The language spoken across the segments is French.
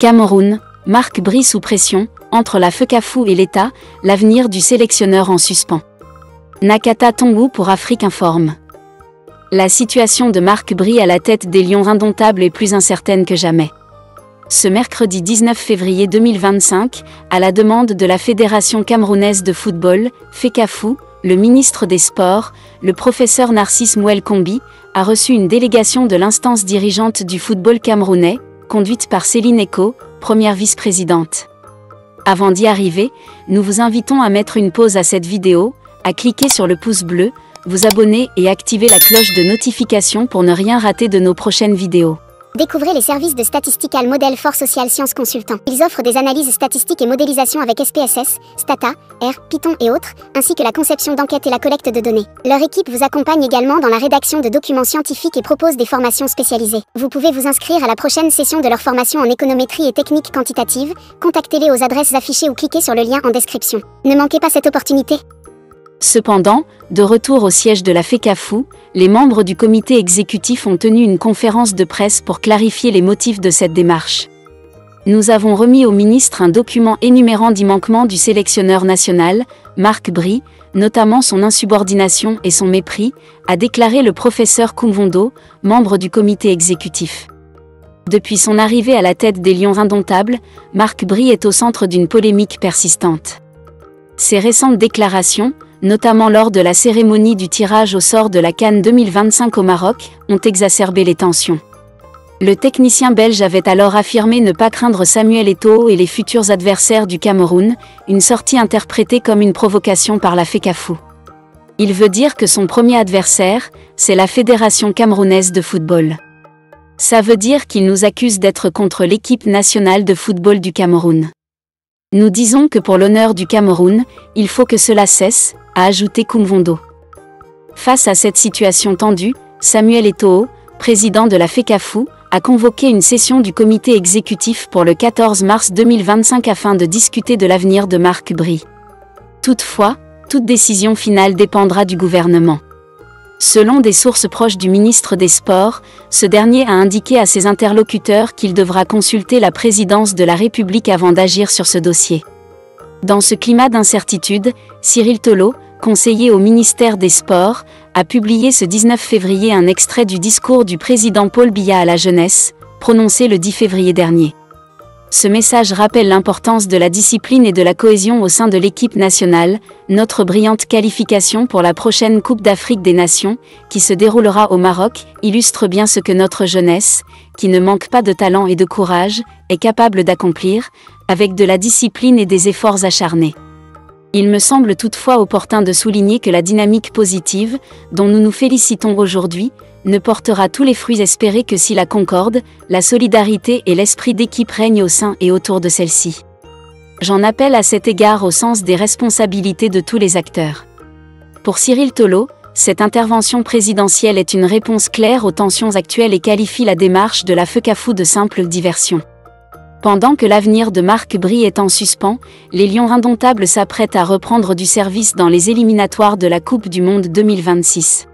Cameroun, Marc Bry sous pression, entre la FECAFOU et l'État, l'avenir du sélectionneur en suspens. Nakata Tongou pour Afrique Informe. La situation de Marc Bry à la tête des Lions indomptables est plus incertaine que jamais. Ce mercredi 19 février 2025, à la demande de la Fédération camerounaise de football, FECAFOU, le ministre des Sports, le professeur Narcisse Mouel Kombi, a reçu une délégation de l'instance dirigeante du football camerounais, conduite par Céline Eko, première vice-présidente. Avant d'y arriver, nous vous invitons à mettre une pause à cette vidéo, à cliquer sur le pouce bleu, vous abonner et activer la cloche de notification pour ne rien rater de nos prochaines vidéos. Découvrez les services de Statistical Model for Social Sciences Consultants. Ils offrent des analyses statistiques et modélisation avec SPSS, Stata, R, Python et autres, ainsi que la conception d'enquêtes et la collecte de données. Leur équipe vous accompagne également dans la rédaction de documents scientifiques et propose des formations spécialisées. Vous pouvez vous inscrire à la prochaine session de leur formation en économétrie et techniques quantitatives. Contactez-les aux adresses affichées ou cliquez sur le lien en description. Ne manquez pas cette opportunité. Cependant, de retour au siège de la FECAFOU, les membres du comité exécutif ont tenu une conférence de presse pour clarifier les motifs de cette démarche. Nous avons remis au ministre un document énumérant 10 manquements du sélectionneur national, Marc Bry, notamment son insubordination et son mépris, a déclaré le professeur Kumvondo, membre du comité exécutif. Depuis son arrivée à la tête des Lions indomptables, Marc Bry est au centre d'une polémique persistante. Ses récentes déclarations, notamment lors de la cérémonie du tirage au sort de la CAN 2025 au Maroc, ont exacerbé les tensions. Le technicien belge avait alors affirmé ne pas craindre Samuel Eto'o et les futurs adversaires du Cameroun, une sortie interprétée comme une provocation par la FECAFOU. Il veut dire que son premier adversaire, c'est la Fédération camerounaise de football. Ça veut dire qu'il nous accuse d'être contre l'équipe nationale de football du Cameroun. Nous disons que pour l'honneur du Cameroun, il faut que cela cesse, a ajouté Kumvondo. Face à cette situation tendue, Samuel Eto'o, président de la FECAFOU, a convoqué une session du comité exécutif pour le 14 mars 2025 afin de discuter de l'avenir de Marc Bry. Toutefois, toute décision finale dépendra du gouvernement. Selon des sources proches du ministre des Sports, ce dernier a indiqué à ses interlocuteurs qu'il devra consulter la présidence de la République avant d'agir sur ce dossier. Dans ce climat d'incertitude, Cyril Tolo, conseiller au ministère des Sports, a publié ce 19 février un extrait du discours du président Paul Biya à la jeunesse, prononcé le 10 février dernier. Ce message rappelle l'importance de la discipline et de la cohésion au sein de l'équipe nationale, notre brillante qualification pour la prochaine Coupe d'Afrique des Nations, qui se déroulera au Maroc, illustre bien ce que notre jeunesse, qui ne manque pas de talent et de courage, est capable d'accomplir, avec de la discipline et des efforts acharnés. Il me semble toutefois opportun de souligner que la dynamique positive, dont nous nous félicitons aujourd'hui, ne portera tous les fruits espérés que si la concorde, la solidarité et l'esprit d'équipe règnent au sein et autour de celle-ci. J'en appelle à cet égard au sens des responsabilités de tous les acteurs. Pour Cyril Tolo, cette intervention présidentielle est une réponse claire aux tensions actuelles et qualifie la démarche de la FECAFOU de simple diversion. Pendant que l'avenir de Marc Bry est en suspens, les Lions indomptables s'apprêtent à reprendre du service dans les éliminatoires de la Coupe du Monde 2026.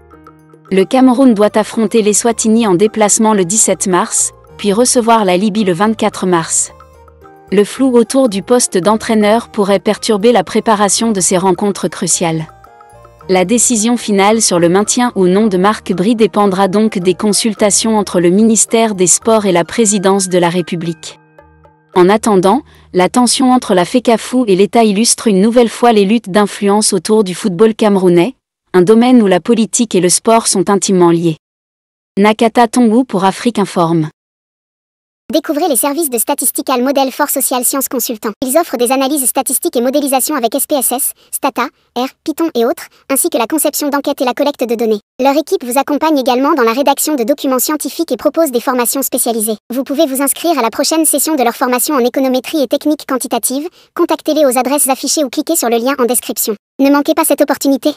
Le Cameroun doit affronter l'Eswatini en déplacement le 17 mars, puis recevoir la Libye le 24 mars. Le flou autour du poste d'entraîneur pourrait perturber la préparation de ces rencontres cruciales. La décision finale sur le maintien ou non de Marc Bry dépendra donc des consultations entre le ministère des Sports et la présidence de la République. En attendant, la tension entre la FECAFOU et l'État illustre une nouvelle fois les luttes d'influence autour du football camerounais, un domaine où la politique et le sport sont intimement liés. Nakata Tongou pour Afrique Informe. Découvrez les services de Statistical Model for Social Sciences Consultants. Ils offrent des analyses statistiques et modélisation avec SPSS, Stata, R, Python et autres, ainsi que la conception d'enquêtes et la collecte de données. Leur équipe vous accompagne également dans la rédaction de documents scientifiques et propose des formations spécialisées. Vous pouvez vous inscrire à la prochaine session de leur formation en économétrie et techniques quantitatives. Contactez-les aux adresses affichées ou cliquez sur le lien en description. Ne manquez pas cette opportunité.